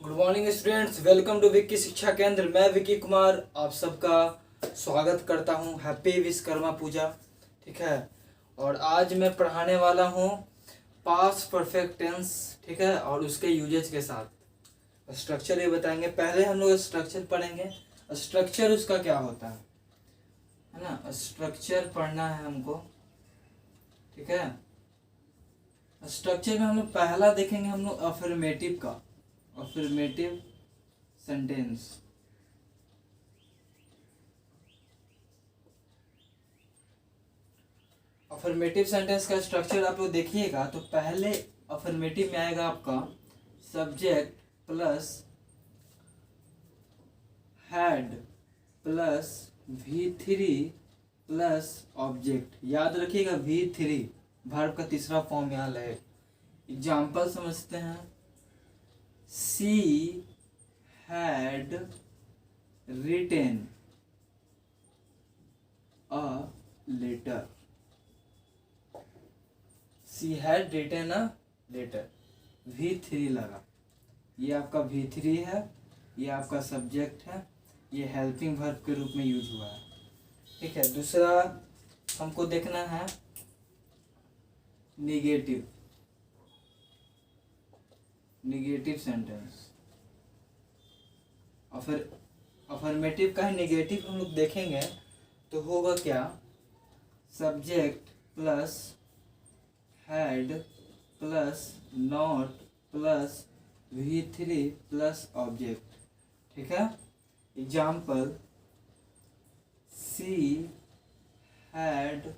Good morning students, welcome to Vicky Shiksha Kendra. मैं विक्की कुमार आप सबका स्वागत करता हूं। हैप्पी विश्वकर्मा पूजा। ठीक है, और आज मैं पढ़ाने वाला हूं पास्ट परफेक्ट टेंस। ठीक है, और उसके यूजेज के साथ स्ट्रक्चर ये बताएंगे। पहले हम लोग स्ट्रक्चर पढ़ेंगे। स्ट्रक्चर उसका क्या होता है ना, स्ट्रक्चर पढ़ना है हमको। ठीक है, स्ट्रक्चर में हम लोग पहला देखेंगे हम लोग अफर्मेटिव का, अफर्मेटिव सेंटेंस। अफर्मेटिव सेंटेंस का स्ट्रक्चर आप लोग देखिएगा तो पहले अफर्मेटिव में आएगा आपका subject plus had plus V3 plus object. याद रखिएगा V3 वर्ब का तीसरा फॉर्म यहाँ ले। एग्जाम्पल समझते हैं। She had written a letter. She had written a letter. V3 लगा, ये आपका V3 है, ये आपका सब्जेक्ट है, ये हेल्पिंग वर्ब के रूप में यूज हुआ है। ठीक है, दूसरा हमको देखना है निगेटिव, निगेटिव सेंटेंस। और फिर अफर्मेटिव का ही निगेटिव हम लोग देखेंगे तो होगा क्या, subject plus had plus not plus V3 plus object. ठीक है, example she had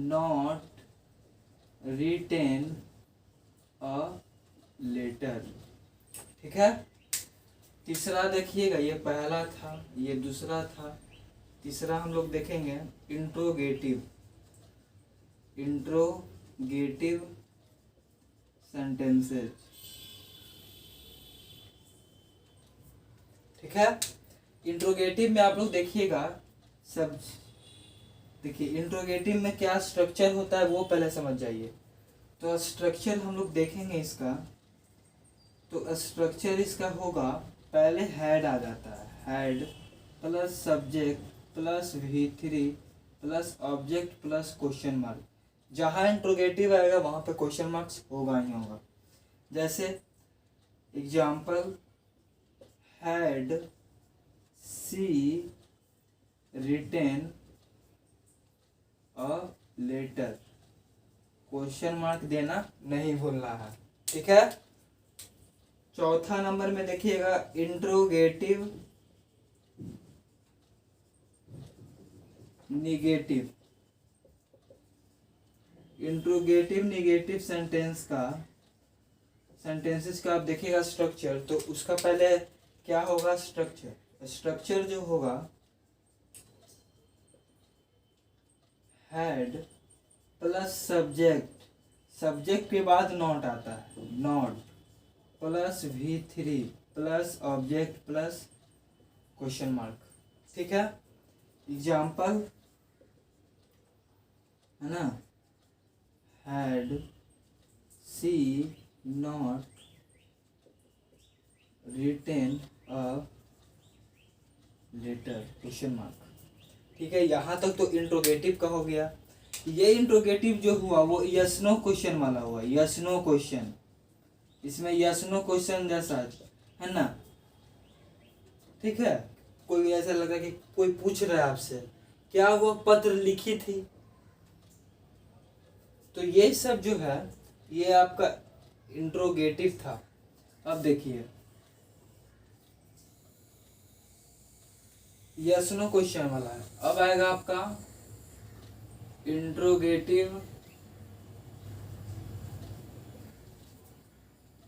not written a letter. ठीक है, तीसरा देखिएगा, ये पहला था, ये दूसरा था। तीसरा हम लोग देखेंगे इंट्रोगेटिव, इंट्रोगेटिव सेंटेंसेस। ठीक है, इंट्रोगेटिव में आप लोग देखिएगा सब, देखिए इंट्रोगेटिव में क्या स्ट्रक्चर होता है वो पहले समझ जाइए। तो स्ट्रक्चर हम लोग देखेंगे इसका, तो स्ट्रक्चर इसका होगा पहले हैड आ जाता है, had plus subject plus V3 plus object plus question mark. जहाँ इंट्रोगेटिव आएगा वहाँ पे क्वेश्चन मार्क्स होगा ही होगा। जैसे example had she written a letter, question mark देना नहीं भूलना है। ठीक है, चौथा नंबर में देखिएगा interrogative negative. Interrogative negative sentence का, सेंटेंसेस का आप देखिएगा स्ट्रक्चर, तो उसका पहले क्या होगा स्ट्रक्चर। स्ट्रक्चर जो होगा हैड प्लस सब्जेक्ट, सब्जेक्ट के बाद नॉट आता है, not plus V3 plus object plus question mark. ठीक है, एग्जाम्पल है ना, had she not written a letter question mark. ठीक है, यहाँ तक तो इंट्रोगेटिव का हो गया। ये इंट्रोगेटिव जो हुआ वो यस नो क्वेश्चन वाला हुआ, यस नो क्वेश्चन। इसमें यस नो क्वेश्चन जैसा है ना। ठीक है, कोई ऐसा लगा कि कोई पूछ रहा है आपसे क्या वो पत्र लिखी थी, तो ये सब जो है ये आपका इंट्रोगेटिव था। अब देखिए यस नो क्वेश्चन वाला है। अब आएगा आपका interrogative,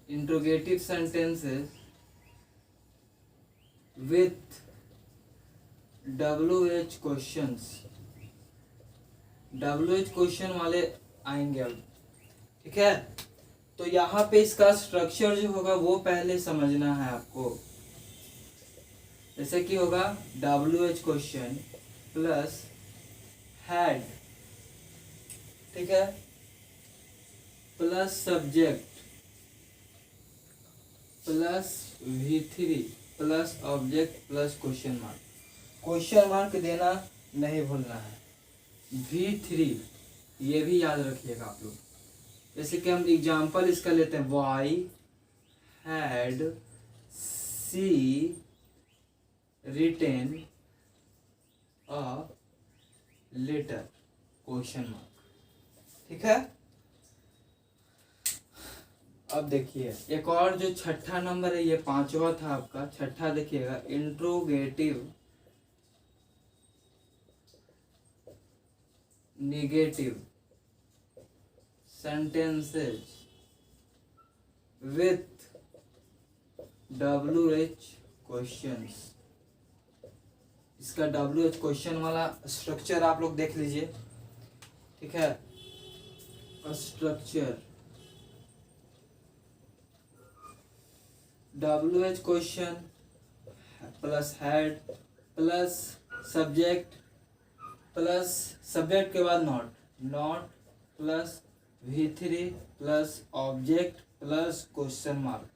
interrogative sentences with WH questions. WH question वाले आएंगे अब। ठीक है, तो यहाँ पे इसका स्ट्रक्चर जो होगा वो पहले समझना है आपको। जैसे कि होगा WH क्वेश्चन प्लस हैड, ठीक है, plus subject plus V3 plus object plus question mark. Question mark देना नहीं भूलना है। V3 ये भी याद रखिएगा आप लोग। जैसे कि हम एग्जाम्पल इसका लेते हैं, why had she written a letter question mark. ठीक है। अब देखिए एक और जो छठा नंबर है, ये पांचवा था आपका, छठा देखिएगा, interrogative negative sentences with WH questions। इसका WH क्वेश्चन वाला स्ट्रक्चर आप लोग देख लीजिए। ठीक है, structure WH question plus had plus subject plus subject के बाद not plus V3 plus object plus question mark.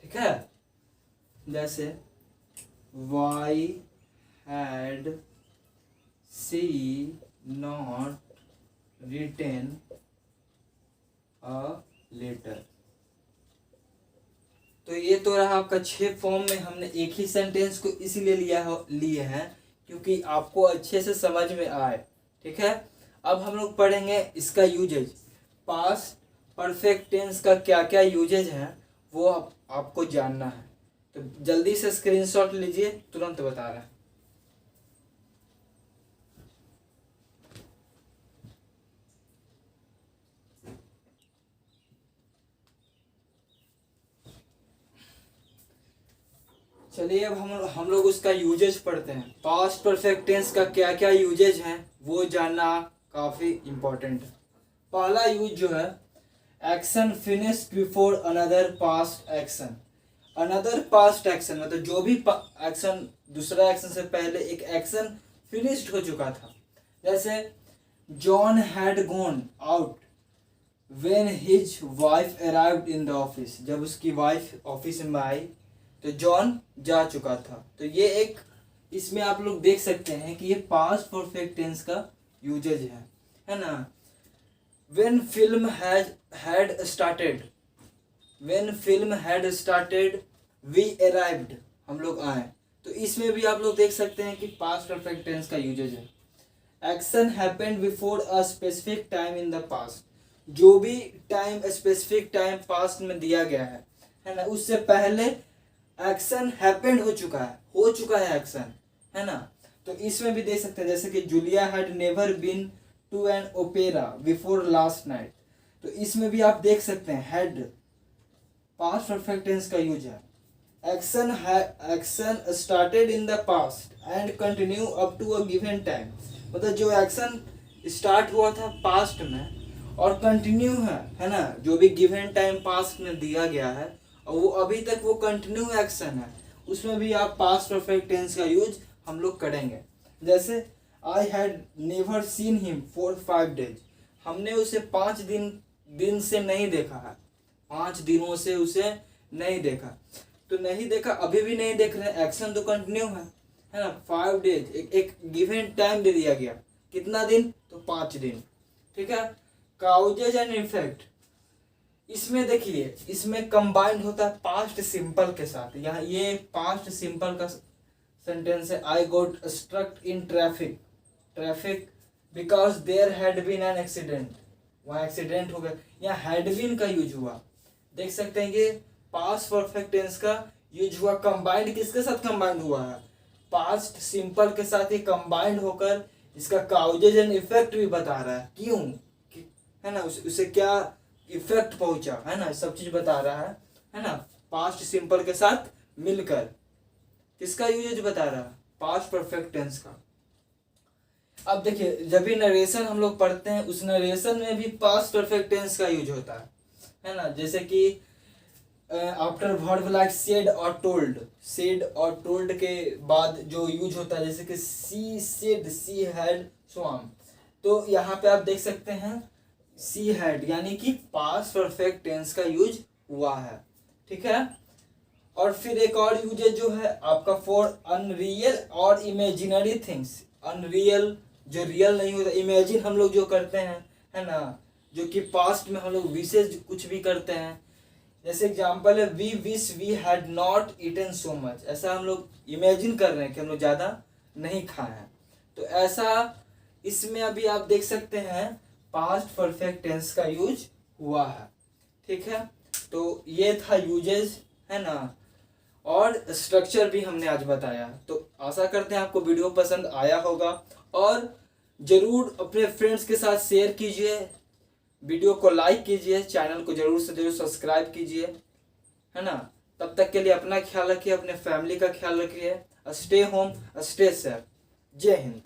ठीक है, जैसे why had she not written a letter. तो ये तो रहा आपका 6 फॉर्म में। हमने एक ही सेंटेंस को इसीलिए लिए हैं क्योंकि आपको अच्छे से समझ में आए। ठीक है, अब हम लोग पढ़ेंगे इसका यूजेज। पास्ट परफेक्ट टेंस का क्या क्या यूजेज है वो आपको जानना है। तो जल्दी से स्क्रीनशॉट लीजिए, तुरंत बता रहा है। चलिए अब हम लोग उसका यूजेज पढ़ते हैं। पास्ट परफेक्ट टेंस का क्या क्या यूजेज है वो जानना काफी इम्पोर्टेंट है। पहला यूज जो है, action finish before another past action. Another past action मतलब जो भी एक्शन, दूसरा एक्शन से पहले एक एक्शन फिनिश्ड हो चुका था। जैसे John had gone out when his wife arrived in the office. जब उसकी वाइफ ऑफिस में आई तो जॉन जा चुका था। तो ये एक इसमें आप लोग देख सकते हैं कि ये पास्ट परफेक्ट टेंस का यूजेज है ना। When film had started, when film had started, we arrived, हम लोग आए। तो इसमें भी आप लोग देख सकते हैं कि पास्ट परफेक्ट टेंस का यूजेज है। Action happened before a specific time in the past. जो भी टाइम, स्पेसिफिक टाइम पास्ट में दिया गया है ना, उससे पहले एक्शन हैपेंड हो चुका है एक्शन, है ना। तो इसमें भी देख सकते हैं, जैसे कि Julia had never been to an opera before last night. तो इसमें भी आप देख सकते हैं हेड पास्ट परफेक्ट टेंस का यूज है। Action started in the past and continue up to a given time. मतलब जो एक्शन स्टार्ट हुआ था पास्ट में और कंटिन्यू है ना, जो भी गिवन टाइम पास्ट में दिया गया है और वो अभी तक वो कंटिन्यू एक्शन है, उसमें भी आप पास्ट परफेक्ट टेंस का यूज हम लोग करेंगे। जैसे I had never seen him for 5 days। हमने उसे 5 दिन से नहीं देखा है, 5 दिनों से उसे नहीं देखा। तो नहीं देखा, अभी भी नहीं देख रहे, एक्शन तो कंटिन्यू है ना। 5 days एक गिवन टाइम दे दिया गया, कितना दिन, तो 5 दिन। ठीक है, काउजेज एंड इफेक्ट। इसमें देखिए, इसमें कंबाइंड होता है पास्ट सिंपल के साथ। यहाँ ये पास्ट सिंपल का सेंटेंस है, I got struck in traffic because there had been an accident. वहाँ एक्सीडेंट हो गया, यहाँ हैड बीन का यूज हुआ। देख सकते हैं ये पास्ट परफेक्ट टेंस का यूज हुआ। कंबाइंड किसके साथ कंबाइंड हुआ है, पास्ट सिंपल के साथ ही कंबाइंड होकर इसका काउजेज एंड इफेक्ट भी बता रहा है। क्यों, है ना, उसे क्या इफेक्ट पहुंचा, है ना, सब चीज बता रहा है ना। पास्ट सिंपल के साथ मिलकर किसका यूज बता रहा है, पास्ट परफेक्ट टेंस का। अब देखिए, जब भी नरेशन हम लोग पढ़ते हैं उस नरेशन में भी पास्ट परफेक्ट टेंस का यूज होता है ना। जैसे कि आफ्टर वर्ब लाइक सेड और टोल्ड के बाद जो यूज होता है, जैसे कि सी सेड, सी हैड, स्वाम। तो यहाँ पे आप देख सकते हैं सी हैड यानी कि पास्ट परफेक्ट टेंस का यूज हुआ है। ठीक है, और फिर एक और यूजेज जो है आपका फॉर अनरियल और इमेजिनरी थिंग्स। अनरियल जो रियल नहीं होता, इमेजिन हम लोग जो करते हैं, है ना, जो कि पास्ट में हम लोग विशेष कुछ भी करते हैं। जैसे एग्जांपल है we wish we had not eaten so much, ऐसा हम लोग इमेजिन कर रहे हैं कि हम लोग ज़्यादा नहीं खाए हैं। तो ऐसा इसमें अभी आप देख सकते हैं पास्ट परफेक्ट टेंस का यूज हुआ है। ठीक है, तो ये था यूजेज, है ना, और स्ट्रक्चर भी हमने आज बताया। तो आशा करते हैं आपको वीडियो पसंद आया होगा, और ज़रूर अपने फ्रेंड्स के साथ शेयर कीजिए, वीडियो को लाइक कीजिए, चैनल को ज़रूर से ज़रूर सब्सक्राइब कीजिए, है ना। तब तक के लिए अपना ख्याल रखिए, अपने फैमिली का ख्याल रखिए। Stay home, stay safe. जय हिंद।